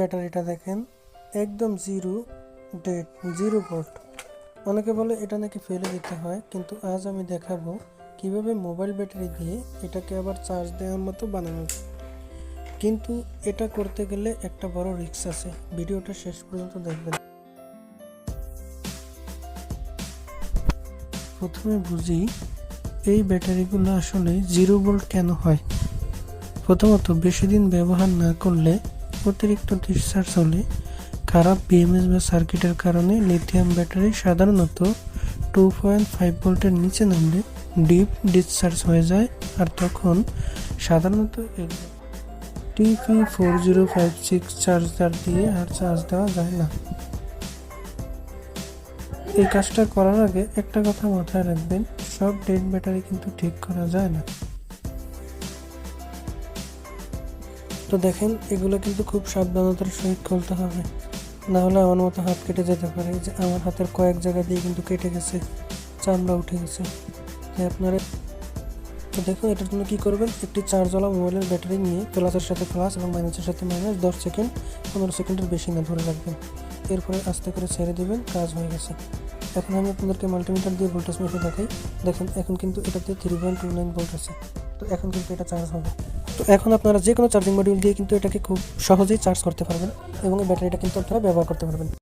ব্যাটারিটা দেখেন একদম জিরো ডেড, জিরো ভোল্ট। অনেকে বলে এটা নাকি ফেলে দিতে হয়, কিন্তু আজ আমি দেখাবো কিভাবে মোবাইল ব্যাটারি দিয়ে এটাকে আবার চার্জ দেওয়ার মতো বানানো যায়। কিন্তু এটা করতে গেলে একটা বড় রিস্ক আছে, ভিডিওটা শেষ পর্যন্ত দেখবেন। প্রথমে বুঝি এই ব্যাটারিগুলো আসলে জিরো ভোল্ট কেন হয়। প্রথমত, বেশি দিন ব্যবহার না করলে অতিরিক্ত ডিসচার্জ হলে খারাপ বিএমএস বা সার্কিটের কারণে লিথিয়াম ব্যাটারি সাধারণত 2.5 ভোল্টের নিচে নামলে ডিপ ডিসচার্জ হয়ে যায়, আর তখন সাধারণত TP4056 চার্জার দিয়ে আর চার্জ দেওয়া যায় না। এই কাজটা করার আগে একটা কথা মাথায় রাখবেন, সব ডেড ব্যাটারি কিন্তু ঠিক করা যায় না। তো দেখেন, এগুলো কিন্তু খুব সাবধানতার সহিত খুলতে হবে, না হলে আমার মতো হাত কেটে যেতে পারে। যে আমার হাতের কয়েক জায়গা দিয়ে কিন্তু কেটে গেছে, চামড়া উঠে গেছে। আপনারা তো দেখুন, এটার জন্য কী করবেন, একটি চার্জওয়ালা মোবাইলের ব্যাটারি নিয়ে প্লাসের সাথে প্লাস এবং মাইনাসের সাথে মাইনাস 10 সেকেন্ড 15 সেকেন্ডের বেশি না ধরে রাখবেন। এরপরে আস্তে করে ছেড়ে দেবেন, কাজ হয়ে গেছে। এখন আমি আপনাদেরকে মাল্টিমিটার দিয়ে ভোল্টেজ মেপে দেখাই। দেখেন, এখন কিন্তু এটাতে 3.29 ভোল্ট আছে। তো এখন কিন্তু এটা চার্জ হবে। তো এখন আপনারা যে কোনো চার্জিং মডিউল দিয়ে কিন্তু এটাকে খুব সহজেই চার্জ করতে পারবেন এবং এই ব্যাটারিটা কিন্তু আপনারা ব্যবহার করতে পারবেন।